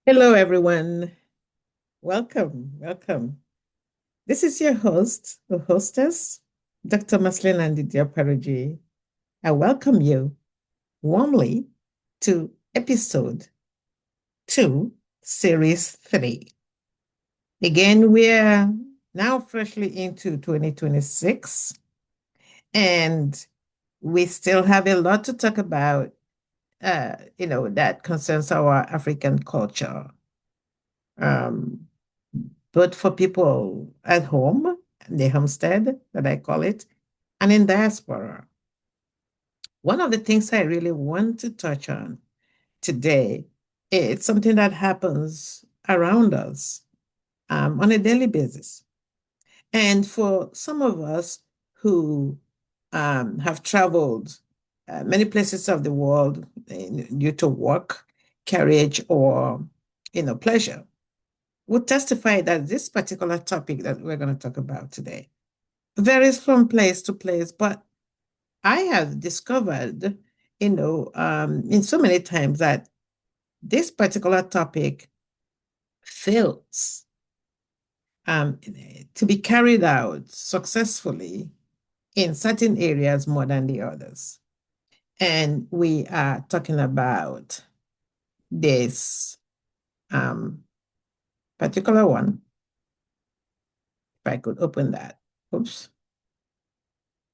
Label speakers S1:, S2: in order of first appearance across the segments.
S1: Hello, everyone. Welcome, welcome. This is your host, or hostess, Dr. Maslin and M.OPARAOJI. I welcome you warmly to episode 2, series 3. Again, we're now freshly into 2026, and we still have a lot to talk about, that concerns our African culture. Um, both for people at home, the homestead that I call it, and in diaspora. One of the things I really want to touch on today is something that happens around us on a daily basis. And for some of us who have traveled many places of the world due to work, carriage, or pleasure, would testify that this particular topic that we're going to talk about today varies from place to place, but I have discovered, in so many times that this particular topic fails to be carried out successfully in certain areas more than the others. And we are talking about this um, particular one. If I could open that. Oops.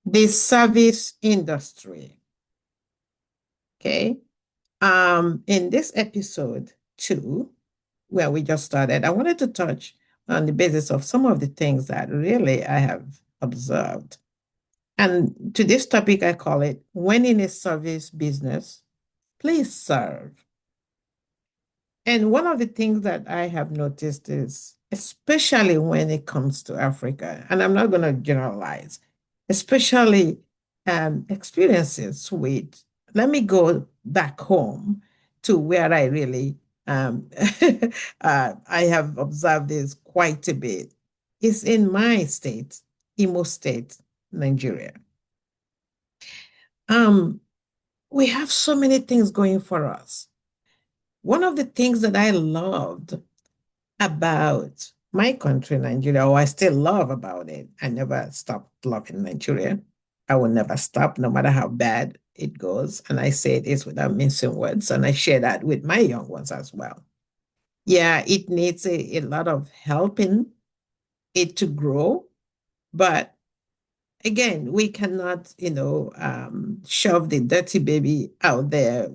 S1: The service industry. Okay. In this episode 2, where we just started, I wanted to touch on the basis of some of the things that really I have observed. And to this topic, I call it When in a Service Business, Please Serve. And one of the things that I have noticed is, especially when it comes to Africa, and I'm not going to generalize, especially experiences with, let me go back home to where I really, I have observed this quite a bit. It's in my state, Imo State, Nigeria. Um, we have so many things going for us. One of the things that I loved about my country, Nigeria, or I still love about it. I never stopped loving Nigeria. I will never stop, no matter how bad it goes. And I say this without mincing words, and I share that with my young ones as well. Yeah, it needs a lot of helping it to grow, but again, we cannot, shove the dirty baby out there,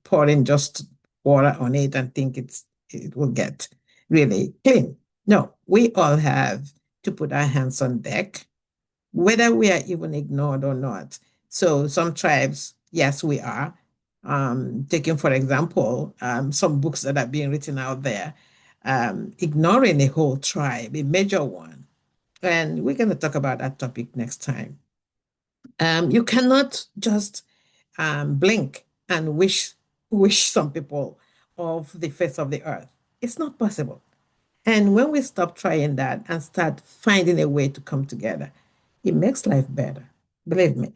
S1: pouring just water on it and think it will get really clean. No, we all have to put our hands on deck, whether we are even ignored or not. So some tribes, yes, we are. Taking, for example, some books that are being written out there, ignoring a whole tribe, a major one. And we're going to talk about that topic next time. You cannot just blink and wish some people off the face of the earth. It's not possible. And when we stop trying that and start finding a way to come together, it makes life better. Believe me.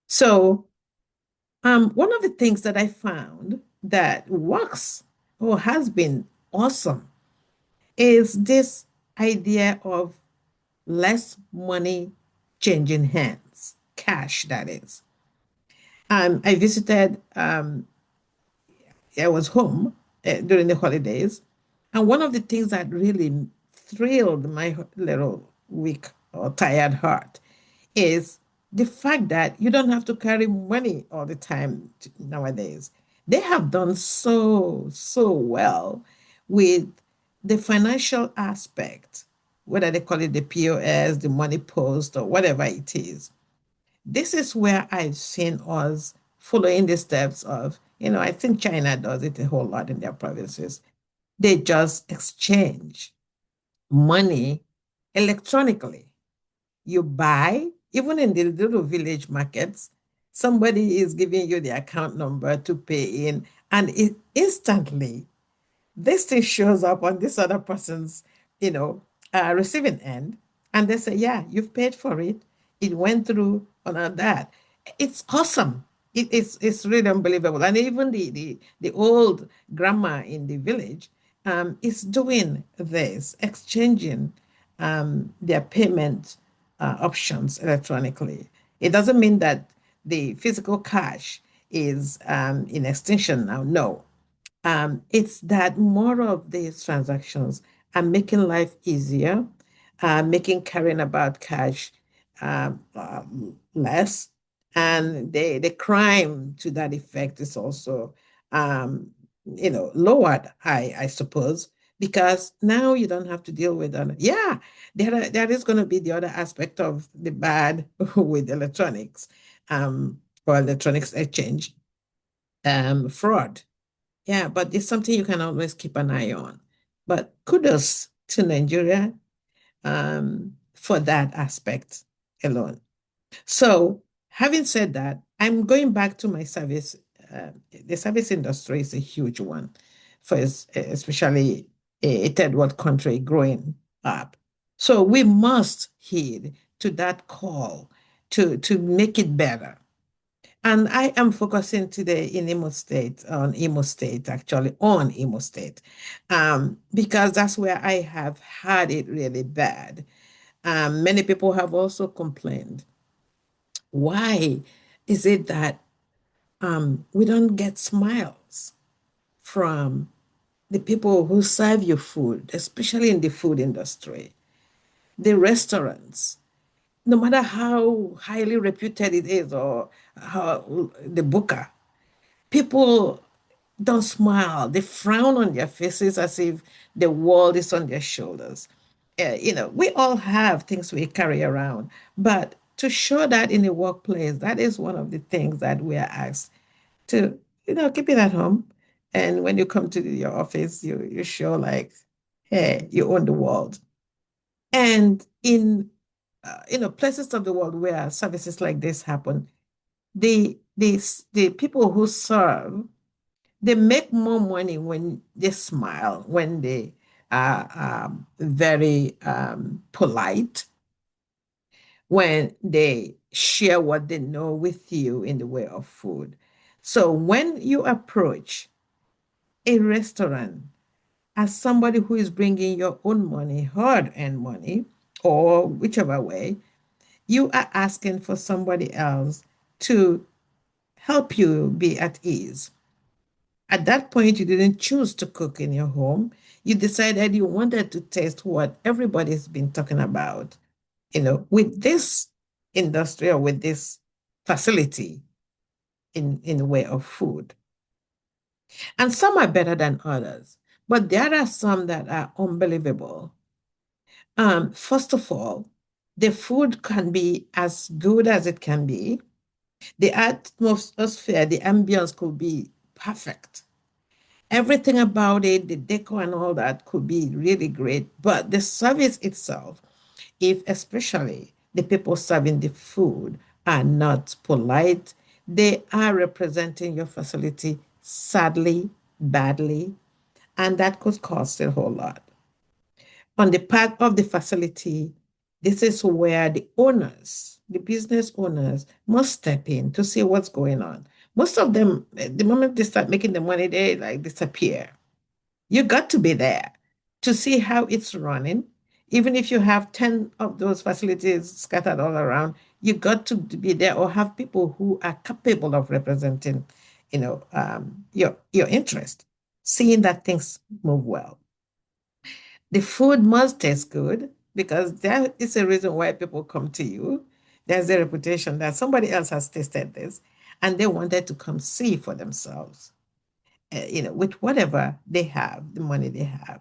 S1: So, one of the things that I found that works or has been awesome is this idea of less money changing hands, cash, that is. I visited, I was home during the holidays. And one of the things that really thrilled my little weak or tired heart is the fact that you don't have to carry money all the time nowadays. They have done so well with the financial aspect, whether they call it the POS, the money post, or whatever it is. This is where I've seen us following the steps of, I think China does it a whole lot in their provinces. They just exchange money electronically. You buy, even in the little village markets, somebody is giving you the account number to pay in, and it instantly this thing shows up on this other person's, receiving end, and they say, "Yeah, you've paid for it. It went through on that." It's awesome. It's really unbelievable. And even the old grandma in the village is doing this, exchanging their payment options electronically. It doesn't mean that the physical cash is in extinction now. No, it's that more of these transactions are making life easier, making caring about cash less, and the crime to that effect is also, um, lowered, I suppose, because now you don't have to deal with that. Yeah, there is going to be the other aspect of the bad with electronics, or electronics exchange, fraud. Yeah, but it's something you can always keep an eye on. But kudos to Nigeria for that aspect alone. So, having said that, I'm going back to my service. The service industry is a huge one for especially a third world country growing up. So we must heed to that call to make it better. And I am focusing today in Imo State, actually on Imo State, because that's where I have had it really bad. Many people have also complained. Why is it that we don't get smiles from the people who serve you food, especially in the food industry, the restaurants? No matter how highly reputed it is or how the booker, people don't smile. They frown on their faces as if the world is on their shoulders. We all have things we carry around, but to show that in the workplace, that is one of the things that we are asked to, keep it at home. And when you come to your office, you show like, hey, you own the world. And in places of the world where services like this happen, the people who serve, they make more money when they smile, when they are very polite, when they share what they know with you in the way of food. So when you approach a restaurant as somebody who is bringing your own money, hard-earned money, or whichever way, you are asking for somebody else to help you be at ease. At that point, you didn't choose to cook in your home. You decided you wanted to taste what everybody's been talking about, with this industry or with this facility in the way of food. And some are better than others, but there are some that are unbelievable. First of all, the food can be as good as it can be. The atmosphere, the ambience could be perfect. Everything about it, the decor and all that could be really great, but the service itself, if especially the people serving the food are not polite, they are representing your facility sadly, badly, and that could cost a whole lot. On the part of the facility, this is where the owners, the business owners, must step in to see what's going on. Most of them, the moment they start making the money, they like disappear. You got to be there to see how it's running. Even if you have 10 of those facilities scattered all around, you got to be there or have people who are capable of representing, your interest, seeing that things move well. The food must taste good because that is a reason why people come to you. There's a reputation that somebody else has tasted this and they wanted to come see for themselves, with whatever they have, the money they have.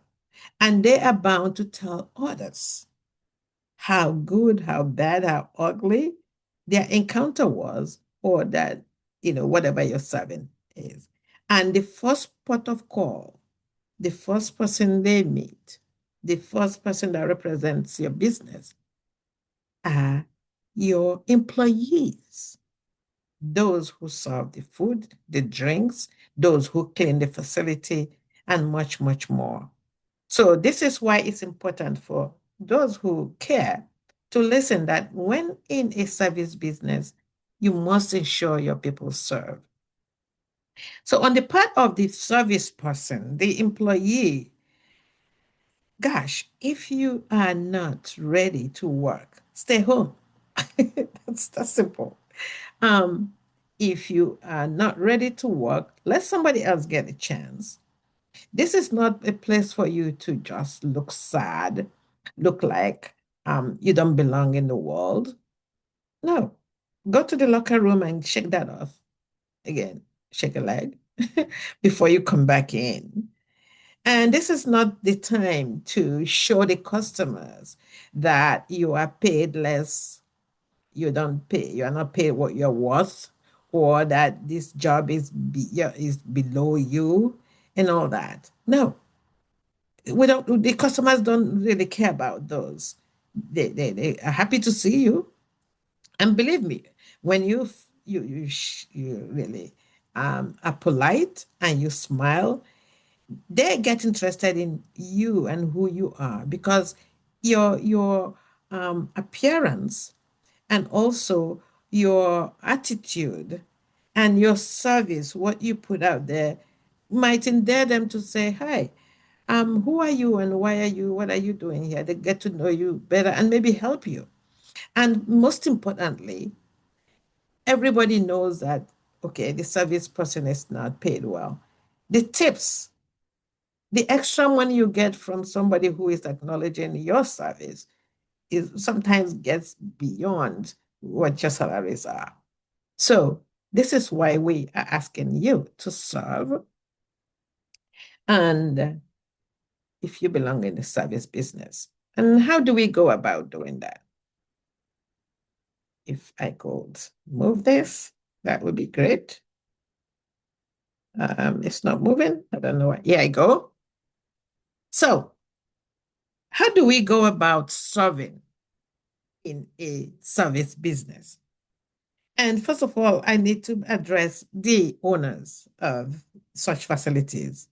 S1: And they are bound to tell others how good, how bad, how ugly their encounter was, or that, whatever you're serving is. And the first port of call, the first person they meet, the first person that represents your business are your employees, those who serve the food, the drinks, those who clean the facility, and much, much more. So this is why it's important for those who care to listen that when in a service business, You must ensure your people serve. So on the part of the service person, the employee, gosh, if you are not ready to work, stay home. That's simple. Um, if you are not ready to work, let somebody else get a chance. This is not a place for you to just look sad, look like you don't belong in the world. No, go to the locker room and shake that off again, shake a leg before you come back in. And this is not the time to show the customers that you are paid less, you are not paid what you're worth, or that this job is below you and all that. No, the customers don't really care about those. They are happy to see you. And believe me, when you really are polite and you smile, they get interested in you and who you are, because your appearance and also your attitude and your service, what you put out there, might endear them to say, "Hi, who are you and why are you? What are you doing here?" They get to know you better and maybe help you. And most importantly, everybody knows that, okay, the service person is not paid well. The tips, the extra money you get from somebody who is acknowledging your service is sometimes gets beyond what your salaries are. So this is why we are asking you to serve. And if you belong in the service business, and how do we go about doing that? If I could move this, that would be great. It's not moving. I don't know why. Here I go. So how do we go about serving in a service business? And first of all, I need to address the owners of such facilities.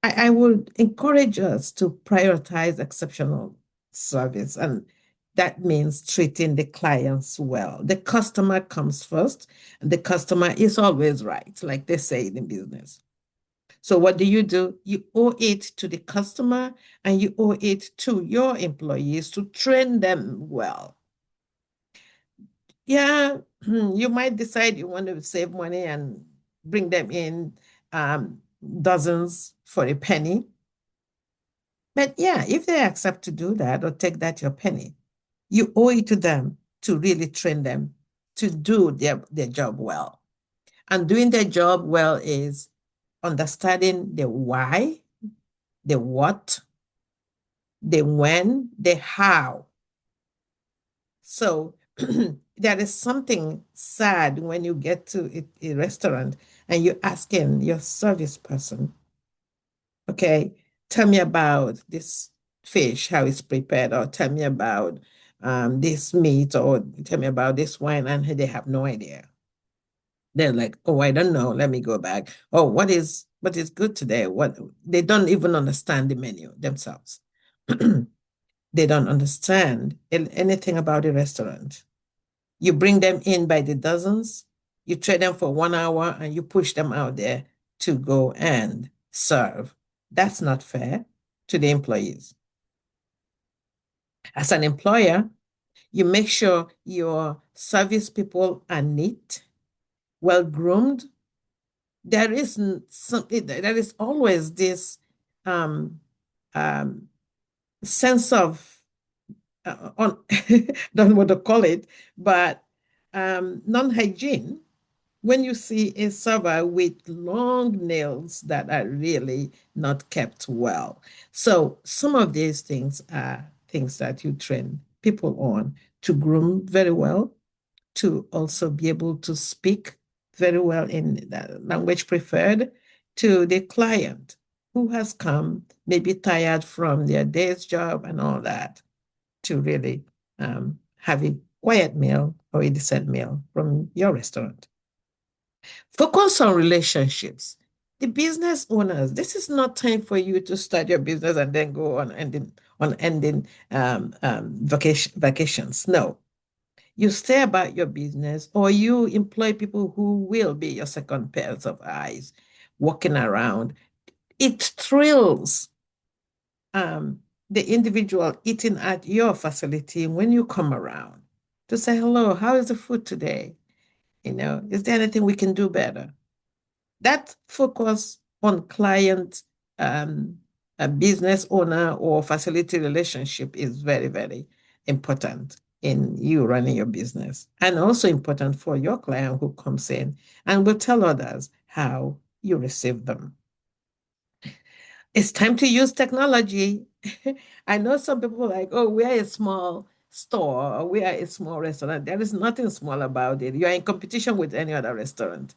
S1: I would encourage us to prioritize exceptional service, and that means treating the clients well. The customer comes first, and the customer is always right, like they say in business. So what do? You owe it to the customer and you owe it to your employees to train them well. Yeah, you might decide you want to save money and bring them in dozens for a penny. But yeah, if they accept to do that or take that your penny, you owe it to them to really train them to do their job well. And doing their job well is understanding the why, the what, the when, the how. So there is something sad when you get to a restaurant and you're asking your service person, okay, tell me about this fish, how it's prepared, or tell me about this meat, or tell me about this wine, and they have no idea. They're like, oh, I don't know. Let me go back. Oh, what is good today? What they don't even understand the menu themselves. They don't understand anything about the restaurant. You bring them in by the dozens, you train them for 1 hour, and you push them out there to go and serve. That's not fair to the employees. As an employer, you make sure your service people are neat, well groomed. There is always this um, um, sense of don't know what to call it, but non-hygiene when you see a server with long nails that are really not kept well. So some of these things are things that you train people on to groom very well, to also be able to speak very well in the language preferred to the client who has come maybe tired from their day's job and all that, to really have a quiet meal or a decent meal from your restaurant. Focus on relationships. The business owners, this is not time for you to start your business and then go on ending vacations. No, You stay about your business, or you employ people who will be your second pairs of eyes walking around. It thrills um, the individual eating at your facility when you come around to say, hello, how is the food today? Is there anything we can do better? That focus on client, a business owner or facility relationship is very, very important in you running your business, and also important for your client who comes in and will tell others how you receive them. It's time to use technology. I know some people are like, oh, we are a small store, or we are a small restaurant. There is nothing small about it. You are in competition with any other restaurant.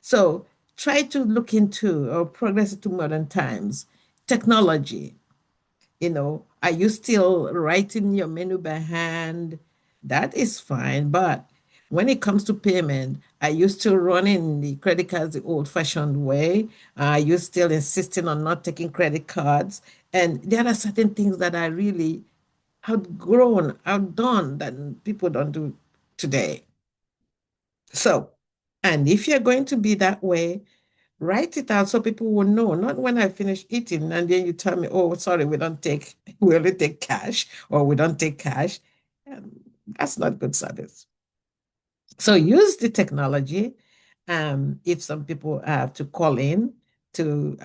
S1: So try to look into or progress into modern times. Technology, are you still writing your menu by hand? That is fine. But when it comes to payment, are you still running the credit cards the old-fashioned way? Are you still insisting on not taking credit cards? And there are certain things that are really outgrown, outdone that people don't do today. So, and if you're going to be that way, write it out so people will know. Not when I finish eating and then you tell me, oh, sorry, we only take cash, or we don't take cash. That's not good service. So use the technology. If some people have to call in to,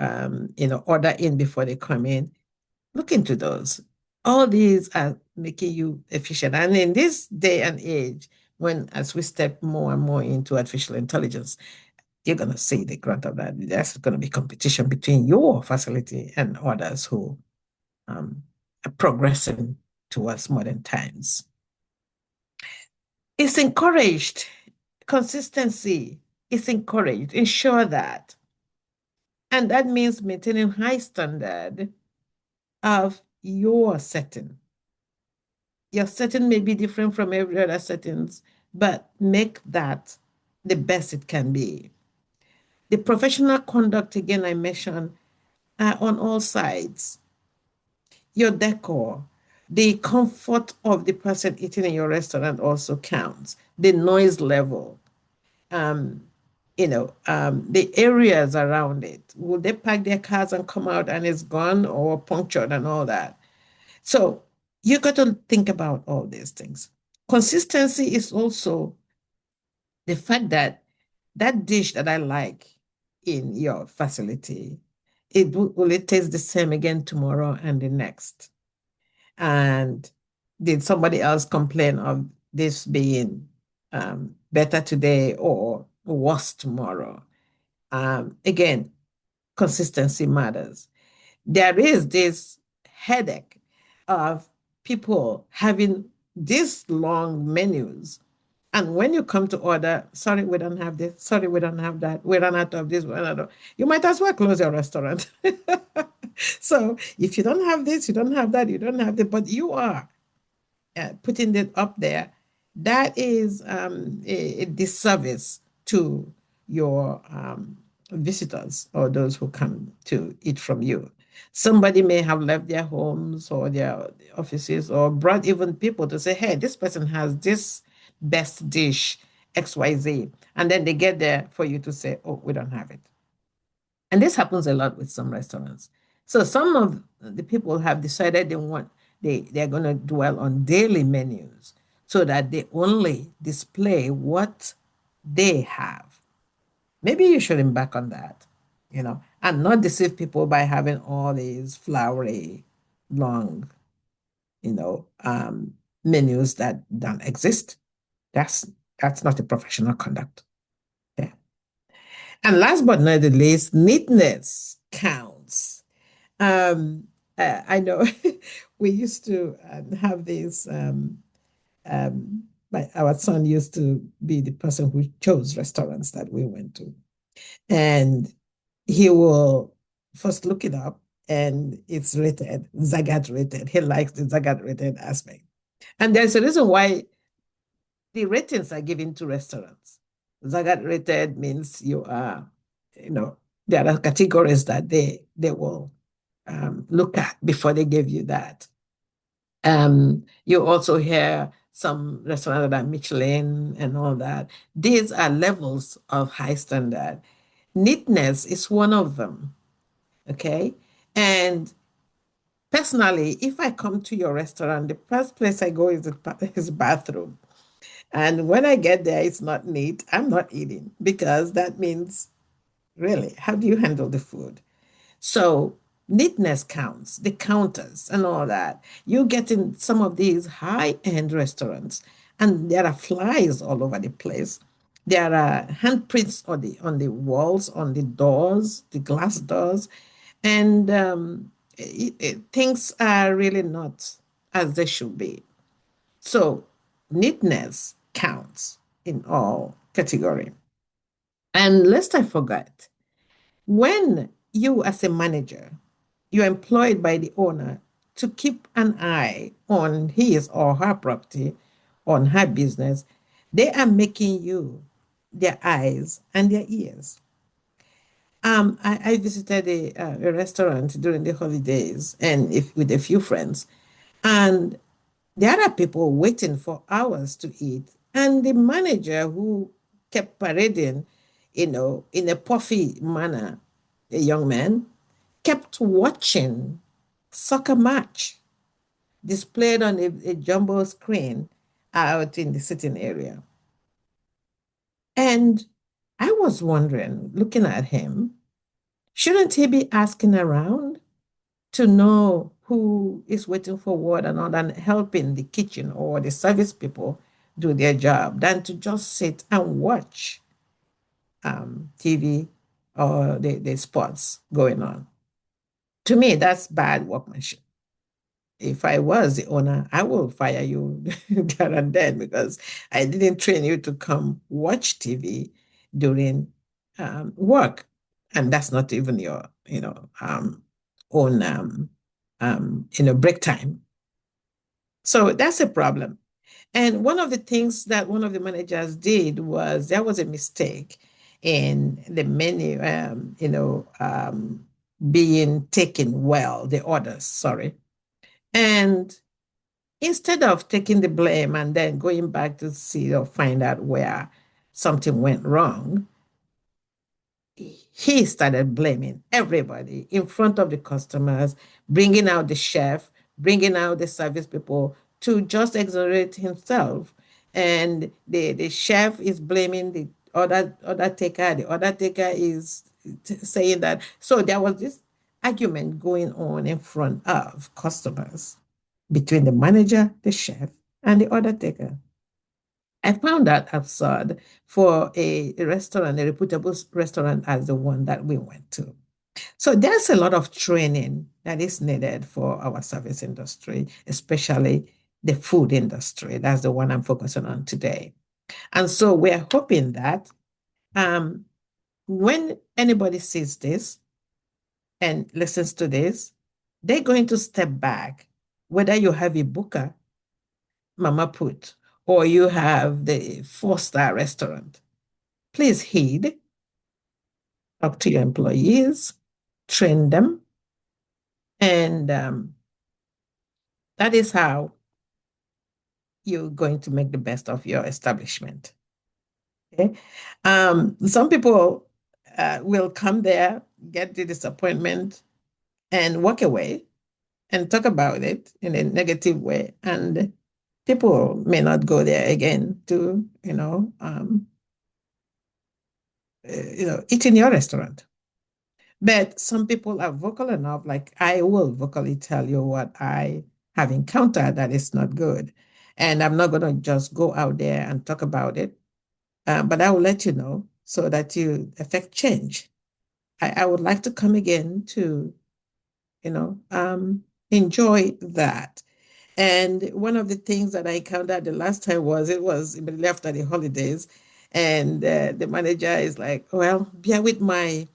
S1: order in before they come in, look into those. All these are making you efficient. And in this day and age, as we step more and more into artificial intelligence, you're going to see the growth of that. There's going to be competition between your facility and others who are progressing towards modern times. It's encouraged. Consistency is encouraged. Ensure that. And that means maintaining high standard of your setting. Your setting may be different from every other settings, but make that the best it can be. The professional conduct, again, I mentioned, on all sides. Your decor, the comfort of the person eating in your restaurant also counts. The noise level, um, the areas around it. Will they park their cars and come out and it's gone or punctured and all that? So you got to think about all these things. Consistency is also the fact that that dish that I like in your facility, will it taste the same again tomorrow and the next? And did somebody else complain of this being better today or worse tomorrow? Again, consistency matters. There is this headache of people having these long menus. And when you come to order, sorry, we don't have this, sorry, we don't have that, we run out of this, we run out of, you might as well close your restaurant. So if you don't have this, you don't have that, you don't have that, but you are putting it up there, that is a disservice to your visitors or those who come to eat from you. Somebody may have left their homes or their offices or brought even people to say, hey, this person has this best dish, XYZ. And then they get there for you to say, oh, we don't have it. And this happens a lot with some restaurants. So some of the people have decided they're going to dwell on daily menus so that they only display what they have. Maybe you should embark on that, and not deceive people by having all these flowery, long, menus that don't exist. That's not a professional conduct. Okay. And last but not the least, neatness counts. I know we used to have these. Our son used to be the person who chose restaurants that we went to, and he will first look it up, and it's rated, Zagat rated. He likes the Zagat rated aspect, and there's a reason why the ratings are given to restaurants. Zagat rated means there are categories that they will look at before they give you that. You also hear some restaurants that are Michelin and all that. These are levels of high standard. Neatness is one of them. Okay. And personally, if I come to your restaurant, the first place I go is is bathroom. And when I get there, it's not neat. I'm not eating because that means, really, how do you handle the food? So neatness counts, the counters and all that. You get in some of these high-end restaurants, and there are flies all over the place. There are handprints on the walls, on the doors, the glass doors, and things are really not as they should be. So neatness counts in all category. And lest I forget, when you as a manager, you're employed by the owner to keep an eye on his or her property, on her business, they are making you their eyes and their ears. I visited a restaurant during the holidays and if with a few friends, and there are people waiting for hours to eat. And the manager who kept parading, in a puffy manner, a young man, kept watching soccer match displayed on a jumbo screen out in the sitting area. And I was wondering, looking at him, shouldn't he be asking around to know who is waiting for what and all and helping the kitchen or the service people do their job than to just sit and watch TV or the sports going on? To me, that's bad workmanship. If I was the owner, I will fire you there and then because I didn't train you to come watch TV during work. And that's not even your, own, break time. So that's a problem. And one of the things that one of the managers did was there was a mistake in the menu, being taken well, the orders, sorry. And instead of taking the blame and then going back to see or find out where something went wrong, he started blaming everybody in front of the customers, bringing out the chef, bringing out the service people to just exonerate himself. And the chef is blaming the other taker. The other taker is saying that. So there was this argument going on in front of customers between the manager, the chef, and the other taker. I found that absurd for a restaurant, a reputable restaurant as the one that we went to. So there's a lot of training that is needed for our service industry, especially the food industry. That's the one I'm focusing on today. And so we're hoping that um, when anybody sees this and listens to this, they're going to step back, whether you have a booker, Mama Put, or you have the four-star restaurant. Please heed, talk to your employees, train them, and that is how you're going to make the best of your establishment. Okay. Some people will come there, get the disappointment, and walk away and talk about it in a negative way. And people may not go there again to, eat in your restaurant. But some people are vocal enough, like I will vocally tell you what I have encountered that is not good. And I'm not going to just go out there and talk about it, but I will let you know so that you affect change. I would like to come again to, you know, um, enjoy that. And one of the things that I encountered the last time was it was immediately after the holidays, and the manager is like, "Well, bear with my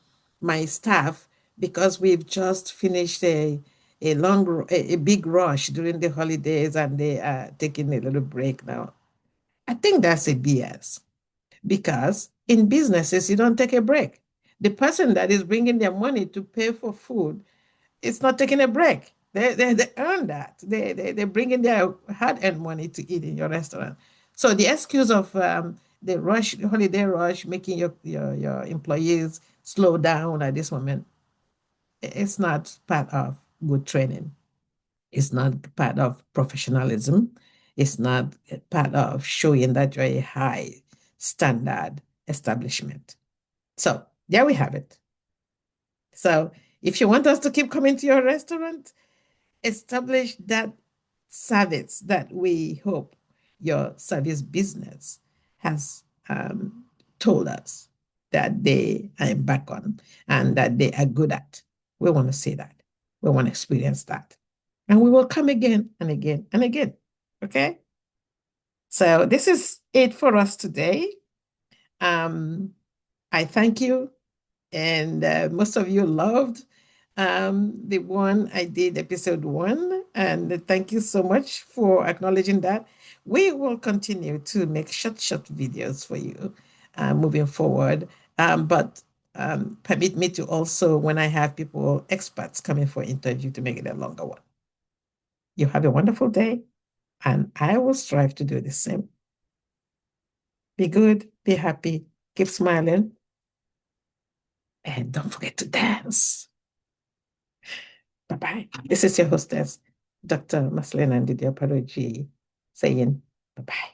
S1: staff because we've just finished a big rush during the holidays, and they are taking a little break now." I think that's a BS because in businesses you don't take a break. The person that is bringing their money to pay for food is not taking a break. They earn that. They bring in their hard-earned money to eat in your restaurant. So the excuse of the rush, holiday rush, making your employees slow down at this moment, it's not part of good training. It's not part of professionalism. It's not part of showing that you're a high standard establishment. So there we have it. So if you want us to keep coming to your restaurant, establish that service that we hope your service business has told us that they are back on and that they are good at. We want to see that. We want to experience that. And we will come again and again and again. Okay? So this is it for us today. Um, I thank you, and most of you loved the one I did, episode 1, and thank you so much for acknowledging that. We will continue to make short videos for you moving forward, but permit me to also, when I have people, experts coming for interview, to make it a longer one. You have a wonderful day, and I will strive to do the same. Be good, be happy, keep smiling, and don't forget to dance. Bye-bye. This is your hostess, Dr. Maslin and M.OPARAOJI, saying bye-bye.